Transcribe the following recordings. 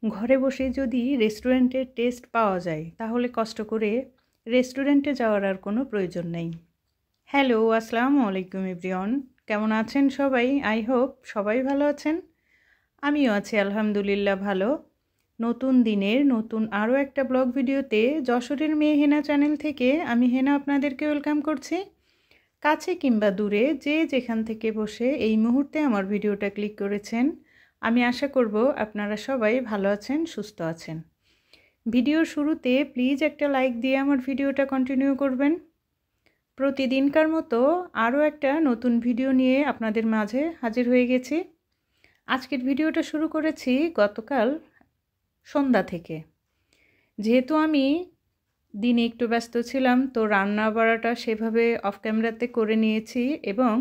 ঘরে বসে যদি রেস্টুরেন্টের টেস্ট পাওয়া যায় তাহলে কষ্ট করে রেস্টুরেন্টে যাওয়ার আর কোনো প্রয়োজন নেই। হ্যালো, আসসালামু আলাইকুম এভরিওয়ান। কেমন আছেন সবাই? আই হোপ সবাই ভালো আছেন। আমিও আছি আলহামদুলিল্লাহ ভালো। নতুন দিনের নতুন আরও একটা ব্লগ ভিডিওতে যশোরের মেয়ে হেনা চ্যানেল থেকে আমি হেনা আপনাদেরকে ওয়েলকাম করছি। কাছে কিংবা দূরে যে যেখান থেকে বসে এই মুহূর্তে আমার ভিডিওটা ক্লিক করেছেন, আমি আশা করব আপনারা সবাই ভালো আছেন, সুস্থ আছেন। ভিডিওর শুরুতে প্লিজ একটা লাইক দিয়ে আমার ভিডিওটা কন্টিনিউ করবেন। প্রতিদিনকার মতো আরও একটা নতুন ভিডিও নিয়ে আপনাদের মাঝে হাজির হয়ে গেছি। আজকের ভিডিওটা শুরু করেছি গতকাল সন্ধ্যা থেকে। যেহেতু আমি দিনে একটু ব্যস্ত ছিলাম, তো রান্না বাড়াটা সেভাবে অফ ক্যামেরাতে করে নিয়েছি এবং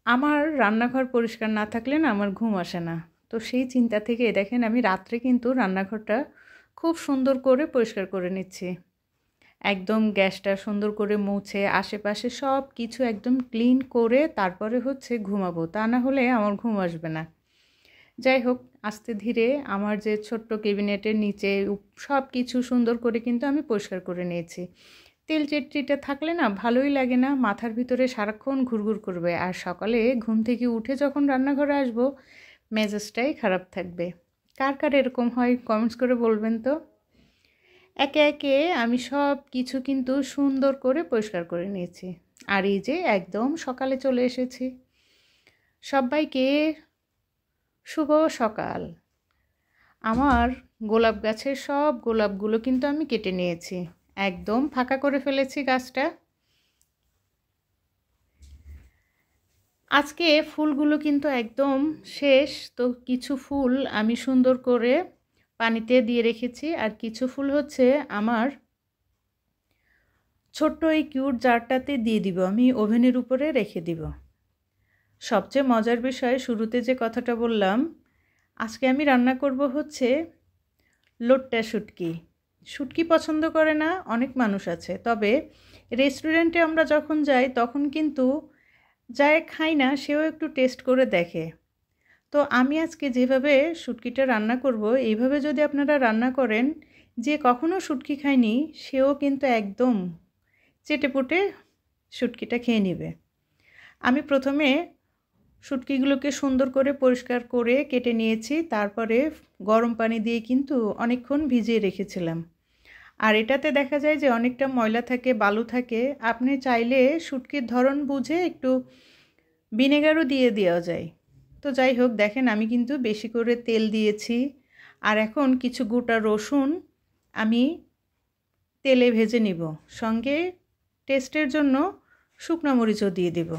আমার রান্নাঘর পরিষ্কার না থাকলে না আমার ঘুম আসে না। তো সেই চিন্তা থেকে দেখেন আমি রাত্রে কিন্তু রান্নাঘরটা খুব সুন্দর করে পরিষ্কার করে নিচ্ছি। একদম গ্যাসটা সুন্দর করে মুছে আশেপাশে সব কিছু একদম ক্লিন করে তারপরে ঘুমাবো, তা না হলে আমার ঘুম আসবে না। যাই হোক, আস্তে ধীরে আমার যে ছোট্ট ক্যাবিনেটের নিচে সব কিছু সুন্দর করে কিন্তু আমি পরিষ্কার করে নিয়েছি। তেল চেটচিটে থাকলে না ভালোই লাগে না, মাথার ভিতরে সারাক্ষণ ঘুরঘুর করবে, আর সকালে ঘুম থেকে উঠে যখন রান্নাঘরে আসবো মেজাজটাই খারাপ থাকবে। কার কার এরকম হয় কমেন্টস করে বলবেন তো। একে একে আমি সব কিছু কিন্তু সুন্দর করে পরিষ্কার করে নিয়েছি, আর এই যে একদম সকালে চলে এসেছি। সবাইকে শুভ সকাল। আমার গোলাপ গাছের সব গোলাপগুলো কিন্তু আমি কেটে নিয়েছি, একদম ফাঁকা করে ফেলেছি গাছটা। আজকে ফুলগুলো কিন্তু একদম শেষ, তো কিছু ফুল আমি সুন্দর করে পানিতে দিয়ে রেখেছি, আর কিছু ফুল আমার ছোট্ট এই কিউট জারটাতে দিয়ে দিব, আমি ওভেনের উপরে রেখে দিব। সবচেয়ে মজার বিষয়, শুরুতে যে কথাটা বললাম, আজকে আমি রান্না করব লোট্টা শুটকি। শুটকি পছন্দ করে না অনেক মানুষ আছে, তবে রেস্টুরেন্টে আমরা যখন যাই তখন কিন্তু যাই খাই না সেও একটু টেস্ট করে দেখে। তো আমি আজকে যেভাবে শুটকিটা রান্না করব, এইভাবে যদি আপনারা রান্না করেন, যে কখনো শুটকি খায়নি সেও কিন্তু একদম চেটেপুটে শুটকিটা খেয়ে নেবে। আমি প্রথমে শুটকিগুলোকে সুন্দর করে পরিষ্কার করে কেটে নিয়েছি, তারপরে গরম পানি দিয়ে কিন্তু অনেকক্ষণ ভিজিয়ে রেখেছিলাম। আর এটাতে দেখা যায় যে অনেকটা ময়লা থাকে, বালু থাকে। আপনি চাইলে শুটকির ধরন বুঝে একটু ভিনেগারও দিয়ে দেওয়া যায়। তো যাই হোক, দেখেন আমি কিন্তু বেশি করে তেল দিয়েছি, আর এখন কিছু গোটা রসুন আমি তেলে ভেজে নিব, সঙ্গে টেস্টের জন্য শুকনো মরিচও দিয়ে দেব।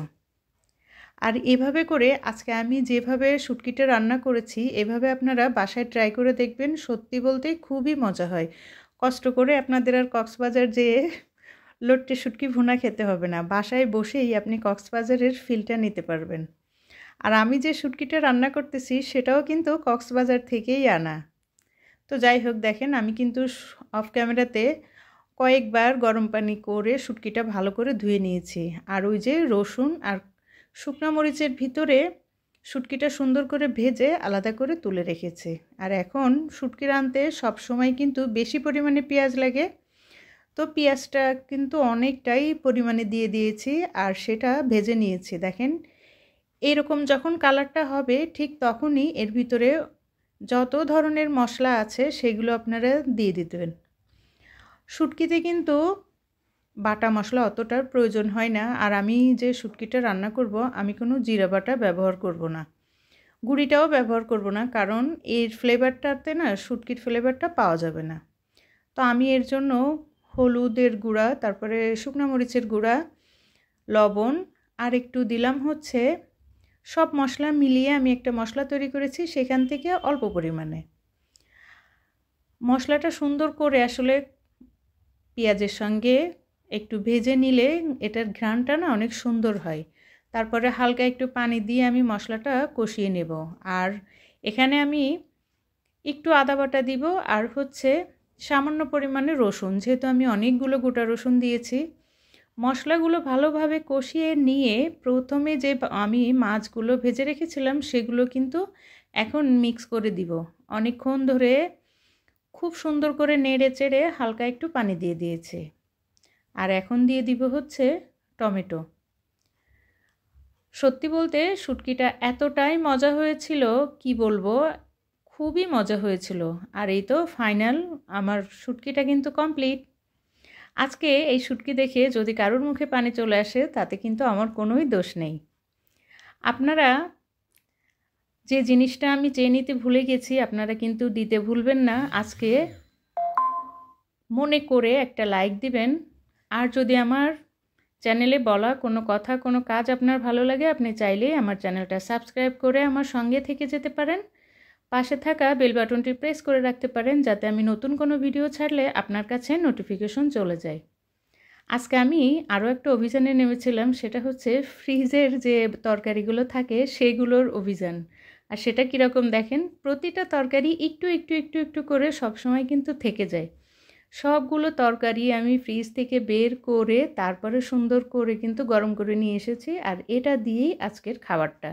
আর এভাবে করে আজকে আমি যেভাবে শুটকিটা রান্না করেছি, এভাবে আপনারা বাসায় ট্রাই করে দেখবেন। সত্যি বলতে খুবই মজা হয়। কষ্ট করে আপনাদের আর কক্সবাজার যেয়ে লোট্টে শুটকি ভুনা খেতে হবে না, বাসায় বসেই আপনি কক্সবাজারের ফিলটা নিতে পারবেন। আর আমি যে শুটকিটা রান্না করতেছি সেটাও কিন্তু কক্সবাজার থেকেই আনা। তো যাই হোক, দেখেন আমি কিন্তু অফ ক্যামেরাতে কয়েকবার গরম পানি করে শুটকিটা ভালো করে ধুয়ে নিয়েছি, আর ওই যে রসুন আর শুকনো মরিচের ভিতরে শুটকিটা সুন্দর করে ভেজে আলাদা করে তুলে রেখেছি। আর এখন শুটকি রাঁধতে সবসময় কিন্তু বেশি পরিমাণে পেঁয়াজ লাগে, তো পেঁয়াজটা কিন্তু অনেকটাই পরিমাণে দিয়ে দিয়েছি আর সেটা ভেজে নিয়েছি। দেখেন এরকম যখন কালারটা হবে ঠিক তখনই এর ভিতরে যত ধরনের মশলা আছে সেগুলো আপনারা দিয়ে দিতেন। শুটকিতে কিন্তু বাটা মশলা অতটার প্রয়োজন হয় না, আর আমি যে শুটকিটা রান্না করব আমি কোনো জিরা বাটা ব্যবহার করব না, গুঁড়িটাও ব্যবহার করব না, কারণ এর ফ্লেভারটাতে না শুটকির ফ্লেভারটা পাওয়া যাবে না। তো আমি এর জন্য হলুদের গুঁড়া, তারপরে শুকনো মরিচের গুঁড়া, লবণ আর একটু দিলাম সব মশলা মিলিয়ে আমি একটা মশলা তৈরি করেছি, সেখান থেকে অল্প পরিমাণে মশলাটা সুন্দর করে আসলে পেঁয়াজের সঙ্গে একটু ভেজে নিলে এটার ঘ্রাণটা না অনেক সুন্দর হয়। তারপরে হালকা একটু পানি দিয়ে আমি মশলাটা কষিয়ে নেব। আর এখানে আমি একটু আদা বাটা দিব, আর সামান্য পরিমাণে রসুন, যেহেতু আমি অনেকগুলো গোটা রসুন দিয়েছি। মশলাগুলো ভালোভাবে কষিয়ে নিয়ে প্রথমে যে আমি মাছগুলো ভেজে রেখেছিলাম সেগুলো কিন্তু এখন মিক্স করে দিব। অনেকক্ষণ ধরে খুব সুন্দর করে নেড়ে চেড়ে হালকা একটু পানি দিয়ে দিয়েছে। আর এখন দিয়ে দিব হচ্ছে টমেটো। সত্যি বলতে শুটকিটা এতটাই মজা হয়েছিল, কি বলবো, খুবই মজা হয়েছিল। আর এই তো ফাইনাল, আমার শুটকিটা কিন্তু কমপ্লিট। আজকে এই শুটকি দেখে যদি কারোর মুখে পানি চলে আসে তাতে কিন্তু আমার কোনোই দোষ নেই। আপনারা যে জিনিসটা আমি চেয়ে নিতে ভুলে গেছি, আপনারা কিন্তু দিতে ভুলবেন না। আজকে মনে করে একটা লাইক দিবেন। আর যদি আমার চ্যানেলে বলা কোনো কথা, কোনো কাজ আপনার ভালো লাগে, আপনি চাইলে আমার চ্যানেলটা সাবস্ক্রাইব করে আমার সঙ্গে থেকে যেতে পারেন। পাশে থাকা বেল বাটনটি প্রেস করে রাখতে পারেন, যাতে আমি নতুন কোনো ভিডিও ছাড়লে আপনার কাছে নোটিফিকেশন চলে যায়। আজকে আমি আরও একটা অভিযানে নেমেছিলাম, সেটা হচ্ছে ফ্রিজের যে তরকারিগুলো থাকে সেগুলোর অভিযান। আর সেটা কীরকম দেখেন, প্রতিটা তরকারি একটু একটু একটু একটু করে সবসময় কিন্তু থেকে যায়। সবগুলো তরকারি আমি ফ্রিজ থেকে বের করে তারপরে সুন্দর করে কিন্তু গরম করে নিয়ে এসেছি। আর এটা দিয়েই আজকের খাবারটা,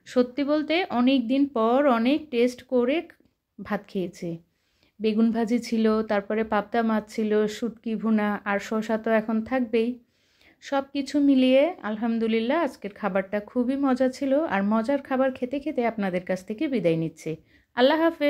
সত্যি বলতে অনেক দিন পর অনেক টেস্ট করে ভাত খেয়েছি। বেগুন ভাজি ছিল, তারপরে পাবদা মাছ ছিল, শুটকি ভুনা, আর শসা তো এখন থাকবেই। সব কিছু মিলিয়ে আলহামদুলিল্লাহ আজকের খাবারটা খুবই মজা ছিল। আর মজার খাবার খেতে খেতে আপনাদের কাছ থেকে বিদায় নিচ্ছি। আল্লাহ হাফেজ।